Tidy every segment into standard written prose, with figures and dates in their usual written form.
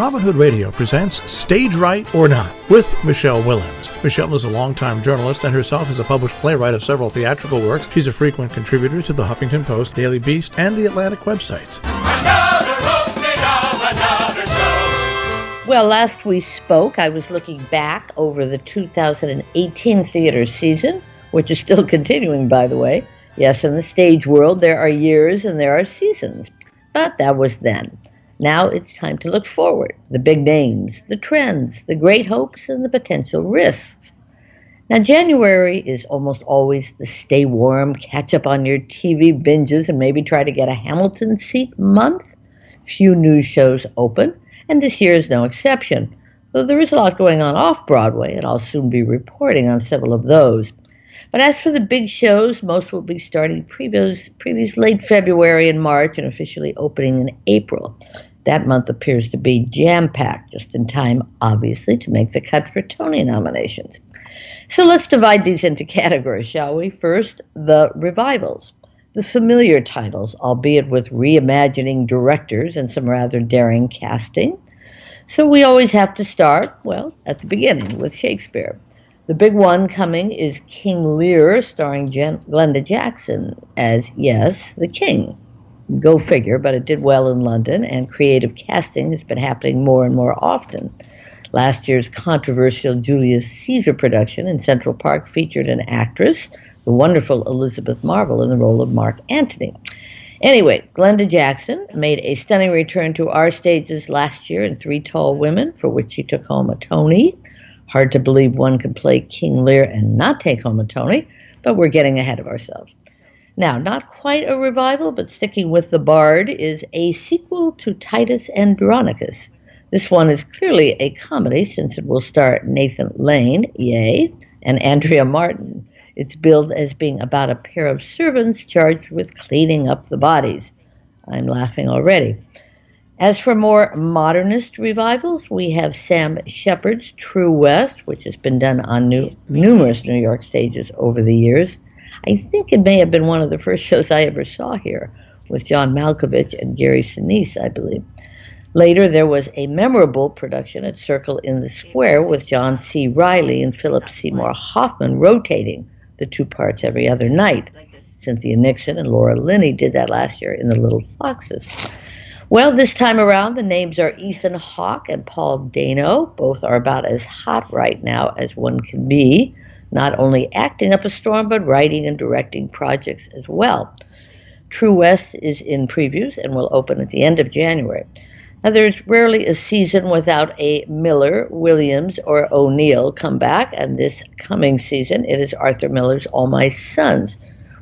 Robin Hood Radio presents Stage Right or Not with Michele Willens. Michele is a longtime journalist and herself is a published playwright of several theatrical works. She's a frequent contributor to the Huffington Post, Daily Beast, and the Atlantic websites. Well, last we spoke, I was looking back over the 2018 theater season, which is still continuing, by the way. Yes, in the stage world, there are years and there are seasons. But that was then. Now it's time to look forward. The big names, the trends, the great hopes, and the potential risks. Now, January is almost always the stay warm, catch up on your TV binges, and maybe try to get a Hamilton seat month. Few news shows open, and this year is no exception. Though there is a lot going on off-Broadway, and I'll soon be reporting on several of those. But as for the big shows, most will be starting previews late February and March and officially opening in April. That month appears to be jam-packed, just in time, obviously, to make the cut for Tony nominations. So let's divide these into categories, shall we? First, the revivals. The familiar titles, albeit with reimagining directors and some rather daring casting. So we always have to start, well, at the beginning with Shakespeare. The big one coming is King Lear, starring Glenda Jackson as, yes, the king. Go figure, but it did well in London, and creative casting has been happening more and more often. Last year's controversial Julius Caesar production in Central Park featured an actress, the wonderful Elizabeth Marvel, in the role of Mark Antony. Anyway, Glenda Jackson made a stunning return to our stages last year in Three Tall Women, for which she took home a Tony. Hard to believe one could play King Lear and not take home a Tony, but we're getting ahead of ourselves. Now, not quite a revival, but sticking with the Bard, is a sequel to Titus Andronicus. This one is clearly a comedy, since it will star Nathan Lane, yay, and Andrea Martin. It's billed as being about a pair of servants charged with cleaning up the bodies. I'm laughing already. As for more modernist revivals, we have Sam Shepard's True West, which has been done on numerous New York stages over the years. I think it may have been one of the first shows I ever saw here, with John Malkovich and Gary Sinise, I believe. Later, there was a memorable production at Circle in the Square with John C. Reilly and Philip Seymour Hoffman rotating the two parts every other night. Cynthia Nixon and Laura Linney did that last year in The Little Foxes. Well, this time around, the names are Ethan Hawke and Paul Dano. Both are about as hot right now as one can be, not only acting up a storm, but writing and directing projects as well. True West is in previews and will open at the end of January. Now, there's rarely a season without a Miller, Williams, or O'Neill comeback, and this coming season, it is Arthur Miller's All My Sons,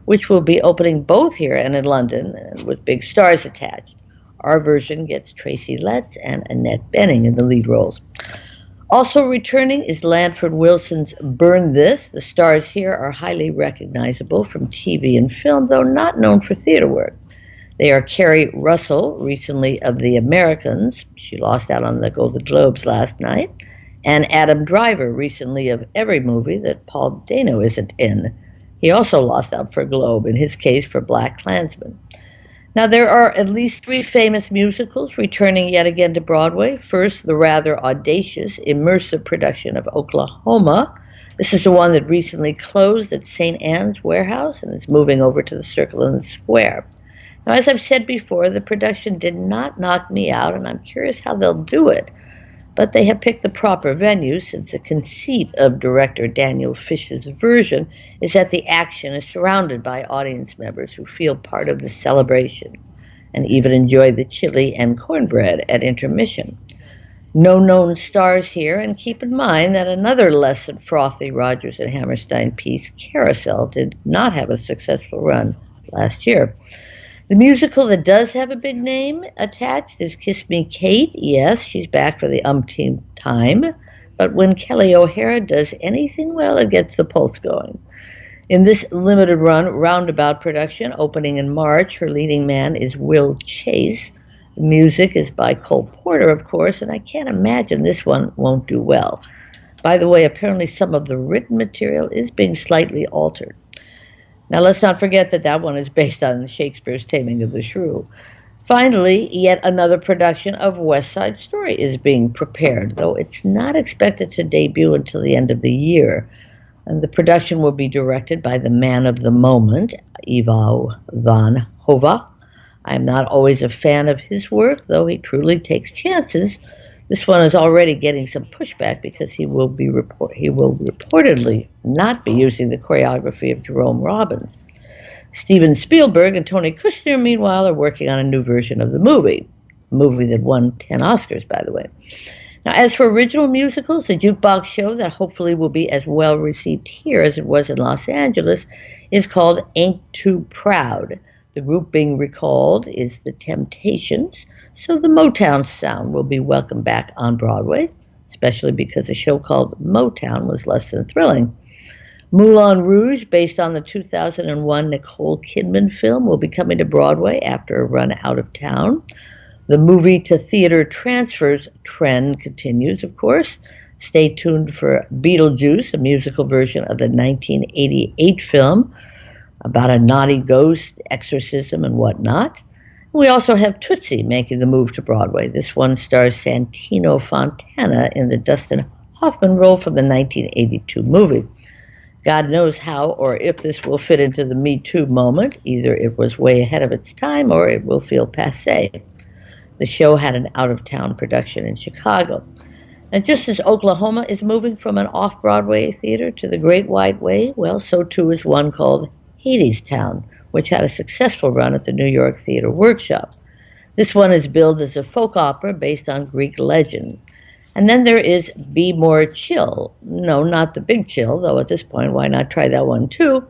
which will be opening both here and in London, with big stars attached. Our version gets Tracy Letts and Annette Bening in the lead roles. Also returning is Lanford Wilson's Burn This. The stars here are highly recognizable from TV and film, though not known for theater work. They are Kerry Russell, recently of The Americans. She lost out on the Golden Globes last night. And Adam Driver, recently of every movie that Paul Dano isn't in. He also lost out for a Globe, in his case for Black Klansman. Now, there are at least 3 famous musicals returning yet again to Broadway. First, the rather audacious, immersive production of Oklahoma. This is the one that recently closed at St. Anne's Warehouse and is moving over to the Circle in the Square. Now, as I've said before, the production did not knock me out, and I'm curious how they'll do it. But they have picked the proper venue, since the conceit of director Daniel Fish's version is that the action is surrounded by audience members who feel part of the celebration and even enjoy the chili and cornbread at intermission. No known stars here, and keep in mind that another less than frothy Rodgers and Hammerstein piece, Carousel, did not have a successful run last year. The musical that does have a big name attached is Kiss Me Kate. Yes, she's back for the umpteenth time. But when Kelly O'Hara does anything well, it gets the pulse going. In this limited run roundabout production, opening in March, her leading man is Will Chase. The music is by Cole Porter, of course, and I can't imagine this one won't do well. By the way, apparently some of the written material is being slightly altered. Now, let's not forget that one is based on Shakespeare's Taming of the Shrew. Finally, yet another production of West Side Story is being prepared, though it's not expected to debut until the end of the year. And the production will be directed by the man of the moment, Ivo van Hove. I'm not always a fan of his work, though he truly takes chances. This one is already getting some pushback because he will reportedly not be using the choreography of Jerome Robbins. Steven Spielberg and Tony Kushner, meanwhile, are working on a new version of the movie that won 10 Oscars, by the way. Now, as for original musicals, the jukebox show that hopefully will be as well received here as it was in Los Angeles is called Ain't Too Proud. The group being recalled is The Temptations, so the Motown sound will be welcome back on Broadway, especially because a show called Motown was less than thrilling. Moulin Rouge, based on the 2001 Nicole Kidman film, will be coming to Broadway after a run out of town. The movie-to-theater transfers trend continues, of course. Stay tuned for Beetlejuice, a musical version of the 1988 film about a naughty ghost, exorcism, and whatnot. We also have Tootsie making the move to Broadway. This one stars Santino Fontana in the Dustin Hoffman role from the 1982 movie. God knows how or if this will fit into the Me Too moment. Either it was way ahead of its time or it will feel passé. The show had an out-of-town production in Chicago. And just as Oklahoma is moving from an off-Broadway theater to the Great White Way, well, so too is one called Hadestown, which had a successful run at the New York Theater Workshop. This one is billed as a folk opera based on Greek legend. And then there is Be More Chill. No, not the Big Chill, though at this point, why not try that one too?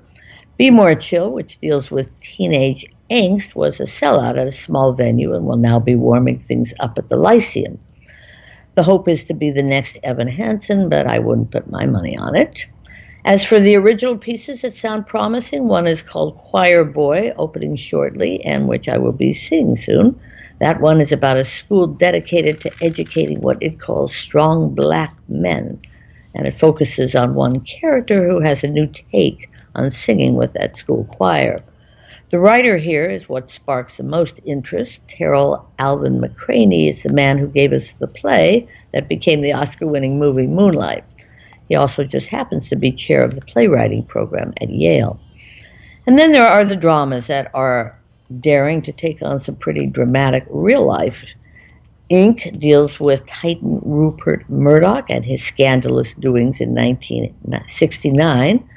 Be More Chill, which deals with teenage angst, was a sellout at a small venue and will now be warming things up at the Lyceum. The hope is to be the next Evan Hansen, but I wouldn't put my money on it. As for the original pieces that sound promising, one is called Choir Boy, opening shortly, and which I will be seeing soon. That one is about a school dedicated to educating what it calls strong black men, and it focuses on one character who has a new take on singing with that school choir. The writer here is what sparks the most interest. Terrell Alvin McCraney is the man who gave us the play that became the Oscar-winning movie Moonlight. He also just happens to be chair of the playwriting program at Yale. And then there are the dramas that are daring to take on some pretty dramatic real life. Ink deals with Titan Rupert Murdoch and his scandalous doings in 1969.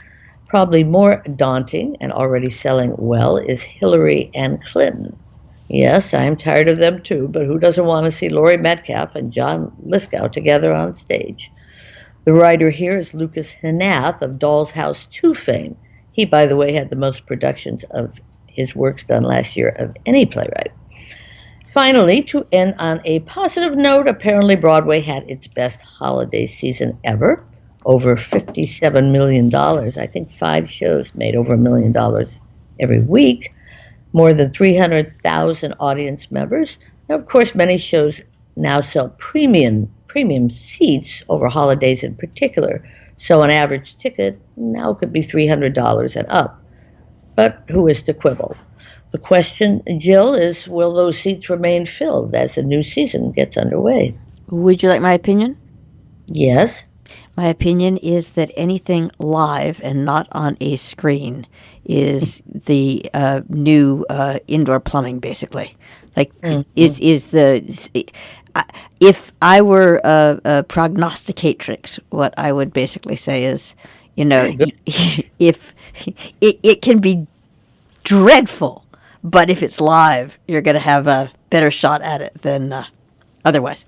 Probably more daunting and already selling well is Hillary and Clinton. Yes, I'm tired of them too, but who doesn't want to see Laurie Metcalf and John Lithgow together on stage? The writer here is Lucas Hanath of Doll's House 2 fame. He, by the way, had the most productions of his works done last year of any playwright. Finally, to end on a positive note, apparently Broadway had its best holiday season ever. Over $57 million. I think 5 shows made over $1 million every week. More than 300,000 audience members. Now, of course, many shows now sell premium seats over holidays in particular. So an average ticket now could be $300 and up. But who is to quibble? The question, Jill, is will those seats remain filled as the new season gets underway? Would you like my opinion? Yes. My opinion is that anything live and not on a screen is the new indoor plumbing, basically. Like, is the... if I were a prognosticatrix, what I would basically say is, if it can be dreadful, but if it's live, you're going to have a better shot at it than otherwise.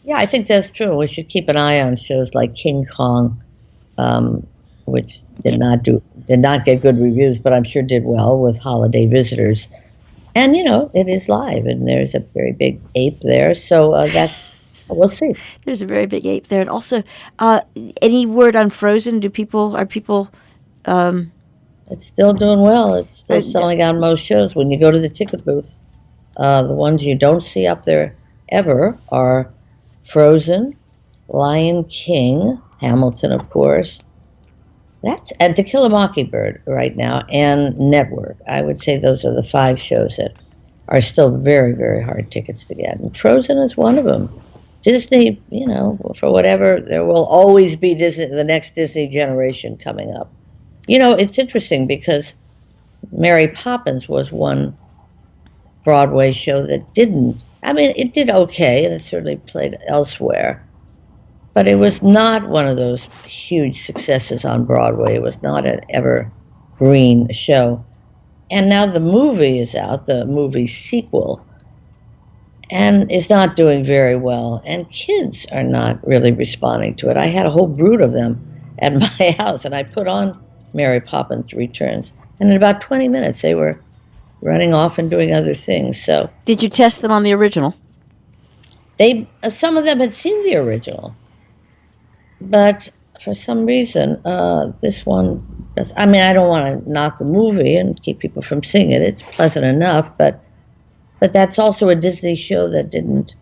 Yeah, I think that's true. We should keep an eye on shows like King Kong, which did not get good reviews, but I'm sure did well with holiday visitors. And it is live, and there's a very big ape there, so we'll see. There's a very big ape there, and also, any word on Frozen? Are people? It's still doing well. It's still selling on most shows. When you go to the ticket booth, the ones you don't see up there ever are Frozen, Lion King, Hamilton, of course. And To Kill a Mockingbird right now, and Network. I would say those are the 5 shows that are still very, very hard tickets to get. And Frozen is one of them. Disney, for whatever, there will always be Disney, the next Disney generation coming up. It's interesting because Mary Poppins was one Broadway show that didn't. I mean, it did okay, and it certainly played elsewhere. But it was not one of those huge successes on Broadway. It was not an evergreen show. And now the movie is out, the movie sequel, and is not doing very well. And kids are not really responding to it. I had a whole brood of them at my house, and I put on Mary Poppins Returns. And in about 20 minutes, they were running off and doing other things. So, did you test them on the original? Some of them had seen the original, but for some reason, this one. I don't want to knock the movie and keep people from seeing it. It's pleasant enough, but that's also a Disney show that didn't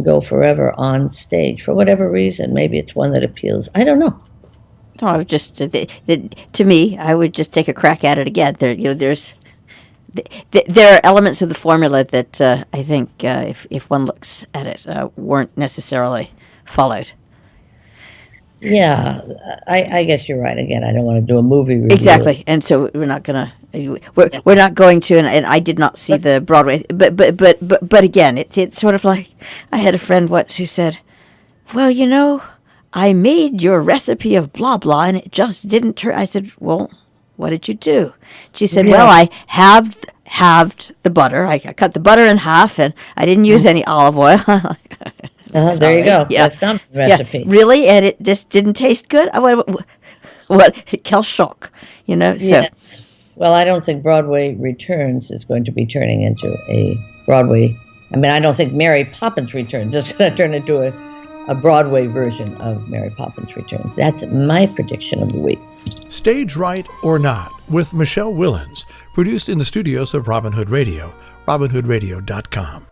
go forever on stage for whatever reason. Maybe it's one that appeals. I don't know. No, I would just to me, I would just take a crack at it again. There are elements of the formula that I think, if one looks at it, weren't necessarily followed. Yeah, I guess you're right. Again, I don't want to do a movie review. Exactly, and so we're not going to, and I did not see the Broadway, but again, it's sort of like I had a friend once who said, "Well, I made your recipe of blah blah, and it just didn't turn." I said, "Well, what did you do?" She said, Yeah. "Well, I halved the butter. I cut the butter in half, and I didn't use any olive oil." There you go. Yeah. That's not the recipe. Yeah. Really? And it just didn't taste good? What? Quel shock, So. Yeah. Well, I don't think Broadway Returns is going to be turning into a Broadway. I don't think Mary Poppins Returns is going to turn into a Broadway version of Mary Poppins Returns. That's my prediction of the week. Stage Right or Not with Michele Willens, produced in the studios of Robin Hood Radio, robinhoodradio.com.